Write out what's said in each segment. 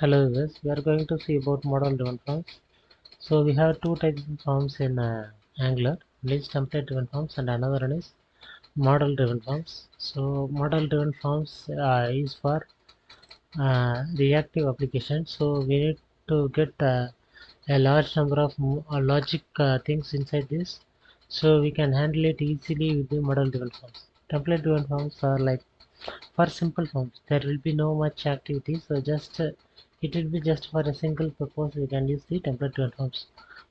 Hello viewers, we are going to see about model driven forms. So we have two types of forms in Angular. One is template driven forms and another one is model driven forms. So model driven forms is for reactive applications. So we need to get a large number of logic things inside this, so we can handle it easily with the model driven forms. Template driven forms are like for simple forms, there will be no much activity, so just it will be just for a single purpose. We can use the template driven forms,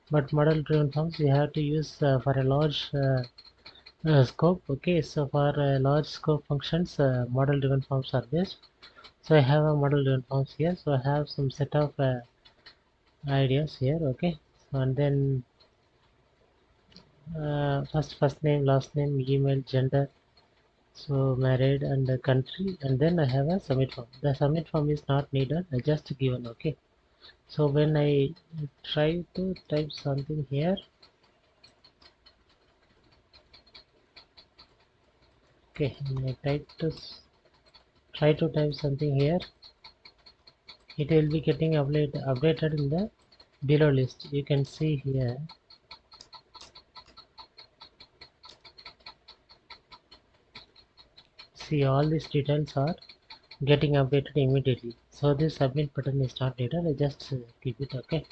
but model driven forms we have to use for a large scope. Okay, so for large scope functions, model driven forms are best. So I have a model driven forms here, so I have some set of ideas here. Okay, so and then first name, last name, email, gender, so married, and the country, and then I have a submit form. The submit form is not needed, I just given. Okay, so when I try to type something here, okay, when I try to type something here, it will be getting updated in the below list. You can see here, see all these details are getting updated immediately. So this submit button is not needed, I just keep it. Okay,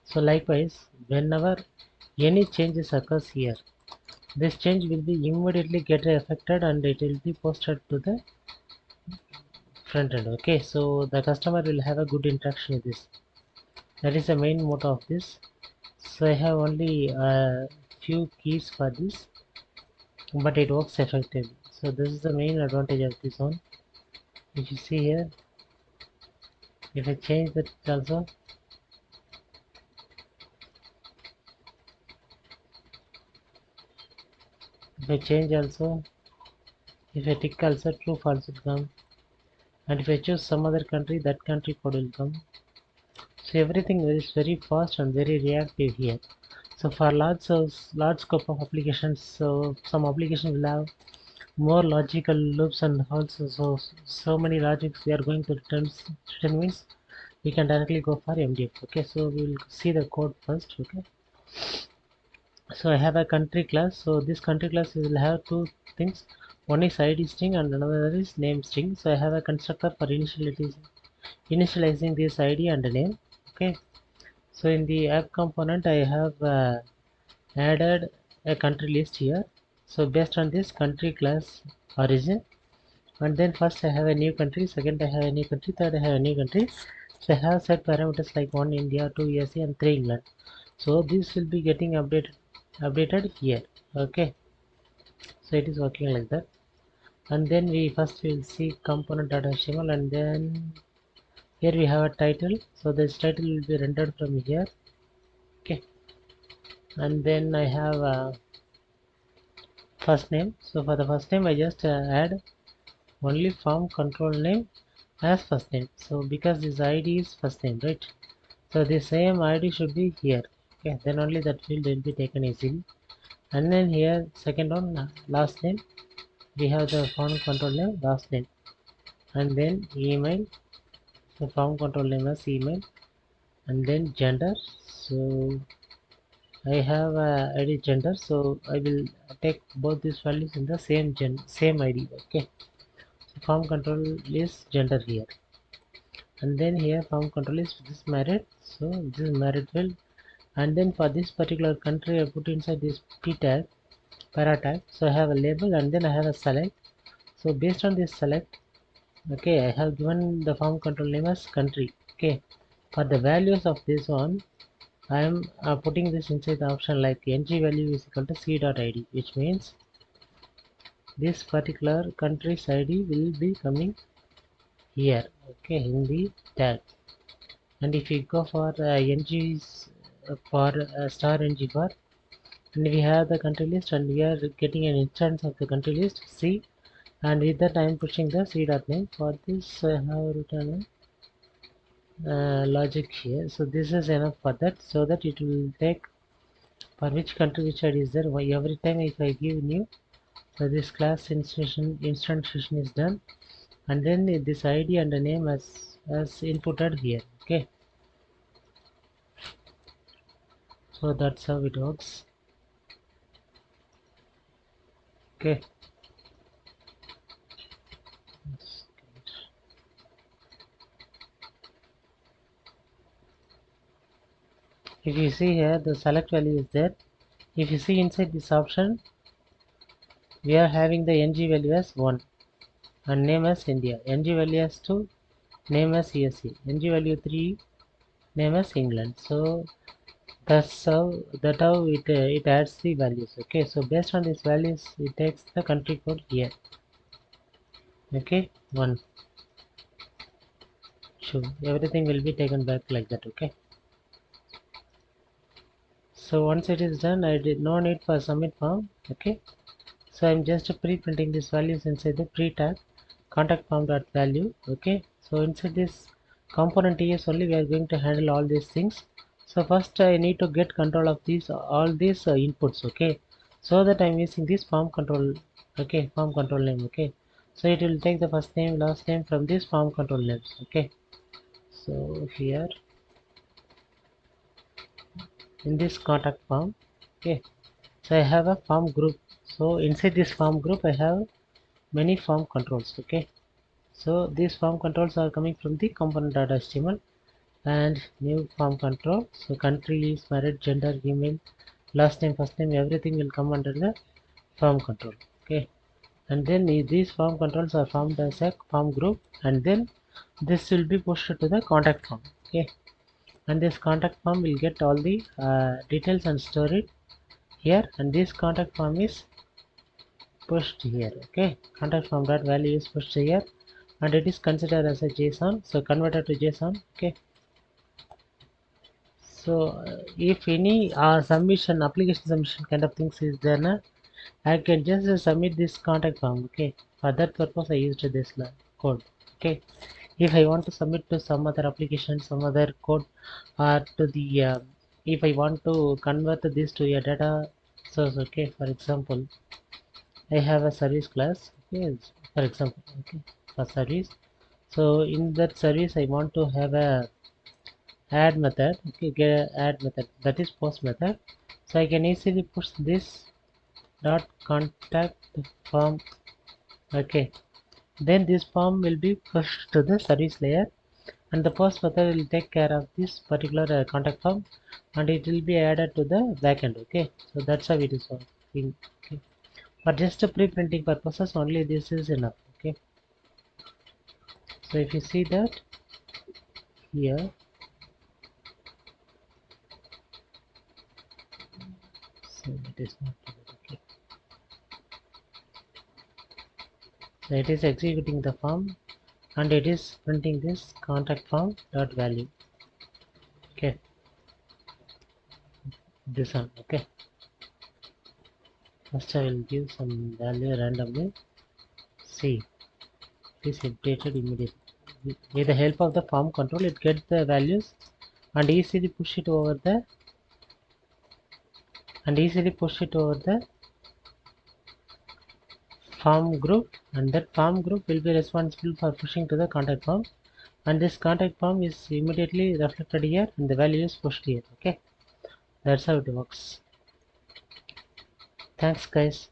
so likewise, whenever any changes occurs here, this change will be immediately get affected and it will be posted to the front end. Okay, so the customer will have a good interaction with this. That is the main motto of this. So I have only a few keys for this, but it works effectively. So this is the main advantage of this one. If you see here, if I change that also, if I change also, if I tick also, true false will come, and if I choose some other country, that country code will come. So everything is very fast and very reactive here. So for large scope of applications, so some application will have more logical loops, and also so many logics we are going to return means we can directly go for MDF. Okay, so we will see the code first. Okay, so I have a country class. So this country class will have two things. One is ID string and another is name string. So I have a constructor for initializing this ID and the name. Okay, so in the app component I have added a country list here. So based on this country class origin, and then first I have a new country, second I have a new country, third I have a new country. So I have set parameters like 1 India, 2 USA and 3 England. So this will be getting updated here. Okay, so it is working like that. And then we first will see component.html, and then here we have a title. So this title will be rendered from here. Okay, and then I have a first name. So for the first name I just add only form control name as first name. So because this ID is first name, right? So the same ID should be here. Okay, then only that field will be taken easily. And then here second one, last name, we have the form control name, last name, and then email, the form control name as email, and then gender. So I have ID gender, so I will take both these values in the same ID. Okay, so form control is gender here, and then here form control is this married, so this is married field. And then for this particular country I put inside this p tag, para tag. So I have a label and then I have a select. So based on this select, okay, I have given the form control name as country. Okay, for the values of this one I am putting this inside the option like ng value is equal to c.id, which means this particular country's id will be coming here. Okay, in the tag. And if we go for ng's for star ng bar, and we have the country list and we are getting an instance of the country list C, and with that I am pushing the C dot name. For this I have written logic here, so this is enough for that, so that it will take for which country which ID is there. Why every time if I give new, so this class instantiation is done, and then this ID and the name as as inputted here. Okay, so that's how it works. Okay, if you see here, the select value is there. If you see inside this option, we are having the ng value as 1 and name as India, ng value as 2, name as USA, ng value 3, name as England. So that's how it adds the values. Okay, so based on these values, it takes the country code here. Okay, 1, 2, everything will be taken back like that. Okay, so once it is done, I did no need for submit form. Okay, so I'm just pre-printing these values inside the pre-tag contact form dot value. Okay, so inside this component ES only we are going to handle all these things. So first I need to get control of these all these inputs. Okay, so that I'm using this form control. Okay, form control name. Okay, so it will take the first name, last name from this form control names. Okay, so here in this contact form. Okay, so I have a form group. So inside this form group I have many form controls. Okay, so these form controls are coming from the component.html and new form control. So country is married, gender, email, last name, first name, everything will come under the form control. Okay, and then these form controls are formed as a form group, and then this will be pushed to the contact form. Okay, and this contact form will get all the details and store it here, and this contact form is pushed here. Okay, contact form dot value is pushed here, and it is considered as a JSON, so converted to JSON. Okay, so if any submission, application submission kind of things is there na, I can just submit this contact form. Okay, for that purpose I used this code. Okay, if I want to submit to some other application, some other code, or to the if I want to convert this to a data source. Okay, for example, I have a service class. Okay, for example, okay, for service. So in that service I want to have a add method. Okay, get add method, that is post method. So I can easily push this dot contact form. Okay, then this form will be pushed to the service layer, and the post method will take care of this particular contact form, and it will be added to the backend. Okay, so that's how it is working. Okay, for just a pre-printing purposes only, this is enough. Okay, so if you see that here, so it is not okay. So it is executing the form, and it is printing this contact form dot value. Okay, this one. Okay, first I will give some value randomly. See, it is updated immediately with the help of the form control. It gets the values and easily push it over the form group, and that form group will be responsible for pushing to the contact form, and this contact form is immediately reflected here and the value is pushed here. Okay, that's how it works. Thanks guys.